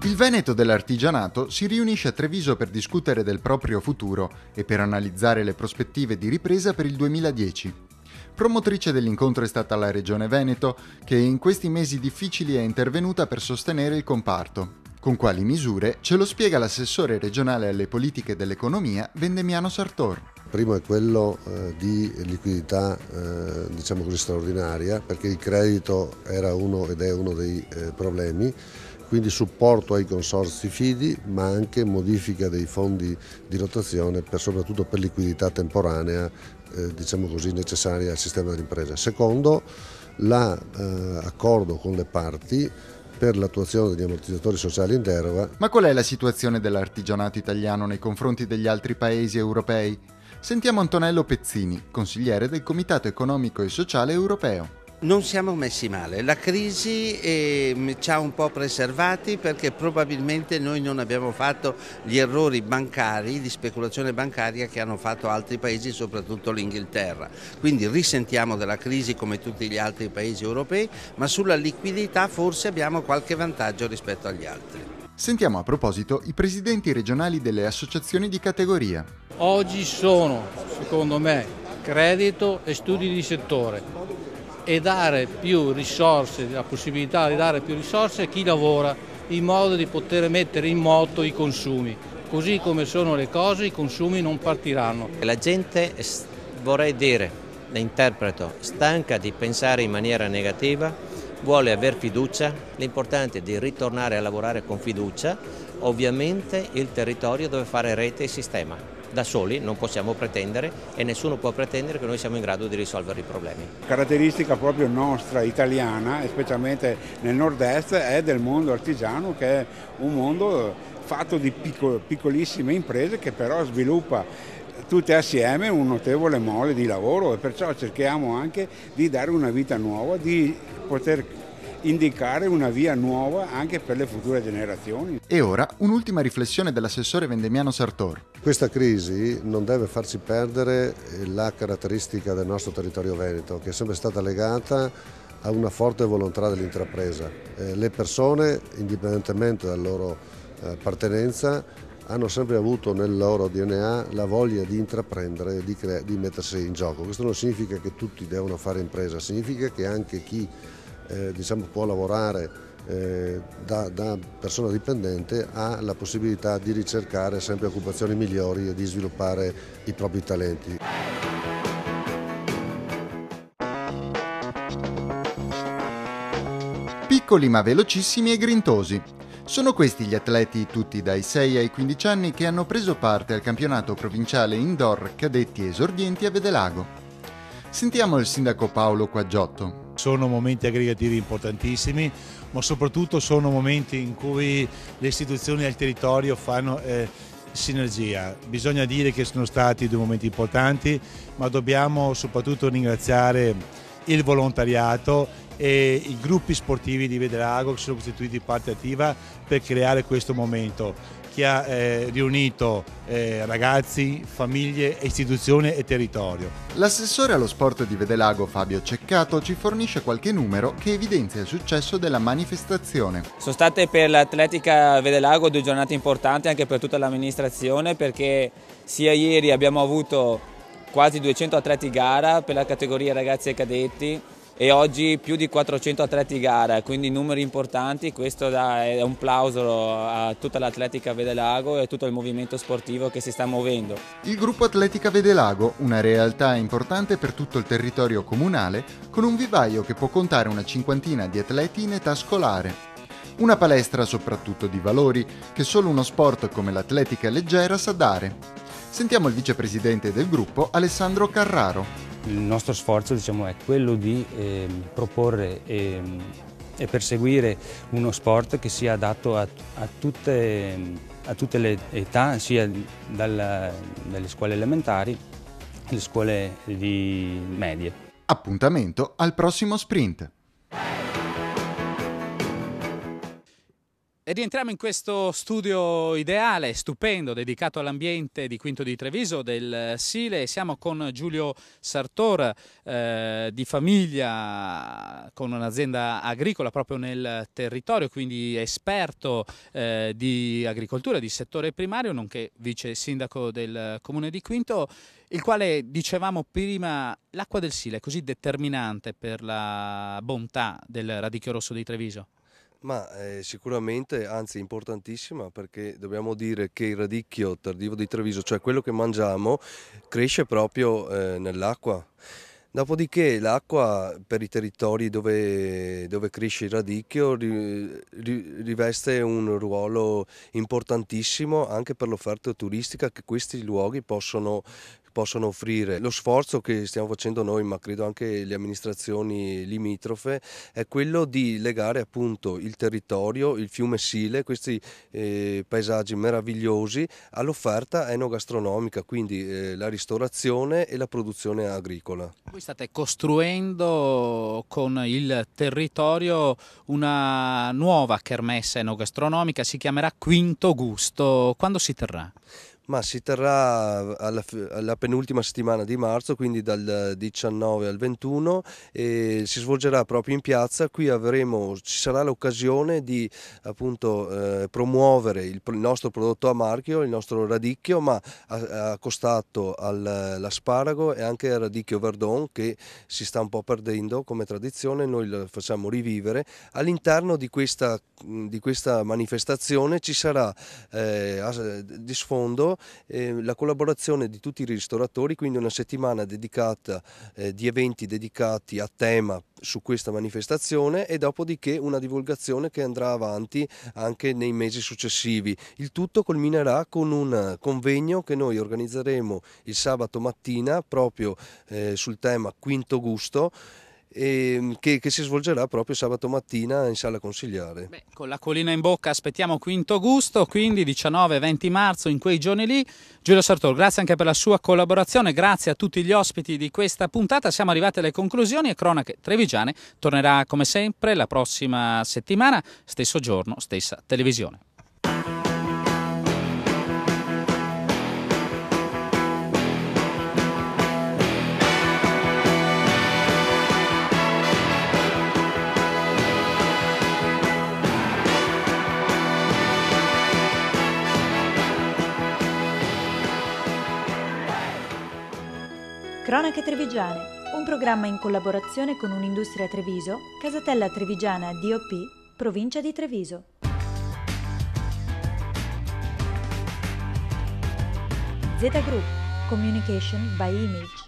Il Veneto dell'artigianato si riunisce a Treviso per discutere del proprio futuro e per analizzare le prospettive di ripresa per il 2010. Promotrice dell'incontro è stata la Regione Veneto, che in questi mesi difficili è intervenuta per sostenere il comparto. Con quali misure ce lo spiega l'assessore regionale alle politiche dell'economia Vendemiano Sartor. Primo è quello di liquidità diciamo così straordinaria, perché il credito era uno ed è uno dei problemi, quindi supporto ai consorzi fidi, ma anche modifica dei fondi di rotazione soprattutto per liquidità temporanea diciamo così necessaria al sistema dell'impresa. Secondo, l'accordo con le parti per l'attuazione degli ammortizzatori sociali in deroga. Ma qual è la situazione dell'artigianato italiano nei confronti degli altri paesi europei? Sentiamo Antonello Pezzini, consigliere del Comitato Economico e Sociale Europeo. Non siamo messi male, la crisi ci ha un po' preservati perché probabilmente noi non abbiamo fatto gli errori bancari, di speculazione bancaria che hanno fatto altri paesi, soprattutto l'Inghilterra. Quindi risentiamo della crisi come tutti gli altri paesi europei, ma sulla liquidità forse abbiamo qualche vantaggio rispetto agli altri. Sentiamo a proposito i presidenti regionali delle associazioni di categoria. Oggi sono, secondo me, credito e studi di settore e dare più risorse, la possibilità di dare più risorse a chi lavora in modo di poter mettere in moto i consumi. Così come sono le cose, i consumi non partiranno. La gente, vorrei dire, la interpreto, stanca di pensare in maniera negativa, vuole aver fiducia, l'importante è di ritornare a lavorare con fiducia, ovviamente il territorio deve fare rete e sistema. Da soli non possiamo pretendere e nessuno può pretendere che noi siamo in grado di risolvere i problemi. Caratteristica proprio nostra italiana, specialmente nel nord-est, è del mondo artigiano, che è un mondo fatto di piccolissime imprese che però sviluppa tutte assieme un notevole mole di lavoro, e perciò cerchiamo anche di dare una vita nuova, di poter indicare una via nuova anche per le future generazioni. E ora un'ultima riflessione dell'assessore Vendemiano Sartor. Questa crisi non deve farci perdere la caratteristica del nostro territorio veneto, che è sempre stata legata a una forte volontà dell'intrapresa. Le persone, indipendentemente dalla loro appartenenza, hanno sempre avuto nel loro DNA la voglia di intraprendere e di mettersi in gioco. Questo non significa che tutti devono fare impresa, significa che anche chi diciamo, può lavorare da persona dipendente ha la possibilità di ricercare sempre occupazioni migliori e di sviluppare i propri talenti. Piccoli ma velocissimi e grintosi. Sono questi gli atleti, tutti dai 6 ai 15 anni, che hanno preso parte al campionato provinciale indoor cadetti esordienti a Vedelago. Sentiamo il sindaco Paolo Quaggiotto. Sono momenti aggregativi importantissimi, ma soprattutto sono momenti in cui le istituzioni del territorio fanno sinergia. Bisogna dire che sono stati due momenti importanti, ma dobbiamo soprattutto ringraziare il volontariato e i gruppi sportivi di Vedelago che sono costituiti parte attiva per creare questo momento che ha riunito ragazzi, famiglie, istituzioni e territorio. L'assessore allo sport di Vedelago Fabio Ceccato ci fornisce qualche numero che evidenzia il successo della manifestazione. Sono state per l'atletica Vedelago 2 giornate importanti anche per tutta l'amministrazione, perché sia ieri abbiamo avuto quasi 200 atleti gara per la categoria ragazzi e cadetti e oggi più di 400 atleti gara, quindi numeri importanti. Questo è un plauso a tutta l'atletica Vedelago e a tutto il movimento sportivo che si sta muovendo. Il gruppo Atletica Vedelago, una realtà importante per tutto il territorio comunale, con un vivaio che può contare una cinquantina di atleti in età scolare. Una palestra soprattutto di valori che solo uno sport come l'atletica leggera sa dare. Sentiamo il vicepresidente del gruppo Alessandro Carraro. Il nostro sforzo, diciamo, è quello di proporre e perseguire uno sport che sia adatto a tutte le età, sia dalle scuole elementari alle scuole medie. Appuntamento al prossimo sprint. E rientriamo in questo studio ideale, stupendo, dedicato all'ambiente di Quinto di Treviso del Sile. Siamo con Giulio Sartor, di famiglia, con un'azienda agricola proprio nel territorio, quindi esperto di agricoltura, di settore primario, nonché vice sindaco del comune di Quinto, il quale, dicevamo prima, l'acqua del Sile è così determinante per la bontà del radicchio rosso di Treviso. Ma sicuramente, anzi importantissima, perché dobbiamo dire che il radicchio tardivo di Treviso, cioè quello che mangiamo, cresce proprio nell'acqua. Dopodiché l'acqua per i territori dove cresce il radicchio riveste un ruolo importantissimo anche per l'offerta turistica che questi luoghi possono offrire. Lo sforzo che stiamo facendo noi, ma credo anche le amministrazioni limitrofe, è quello di legare appunto il territorio, il fiume Sile, questi paesaggi meravigliosi, all'offerta enogastronomica, quindi la ristorazione e la produzione agricola. Voi state costruendo con il territorio una nuova kermesse enogastronomica, si chiamerà Quinto Gusto. Quando si terrà? Ma si terrà alla penultima settimana di marzo, quindi dal 19 al 21, e si svolgerà proprio in piazza. Qui ci sarà l'occasione di appunto promuovere il nostro prodotto a marchio, il nostro radicchio, ma accostato all'asparago e anche al radicchio verdon, che si sta un po' perdendo come tradizione. Noi lo facciamo rivivere. All'interno di questa manifestazione ci sarà di sfondo la collaborazione di tutti i ristoratori, quindi una settimana dedicata di eventi dedicati a tema su questa manifestazione, e dopodiché una divulgazione che andrà avanti anche nei mesi successivi. Il tutto culminerà con un convegno che noi organizzeremo il sabato mattina proprio sul tema Quinto Gusto, che si svolgerà proprio sabato mattina in sala consigliare. Beh, con la collina in bocca aspettiamo Quinto Gusto, quindi 19-20 marzo, in quei giorni lì. Giulio Sartor, grazie anche per la sua collaborazione, grazie a tutti gli ospiti di questa puntata. Siamo arrivati alle conclusioni e Cronache Trevigiane tornerà come sempre la prossima settimana, stesso giorno, stessa televisione. Cronache Trevigiane, un programma in collaborazione con Un'Industria Treviso, Casatella Trevigiana DOP, provincia di Treviso. Z Group, Communication by Image.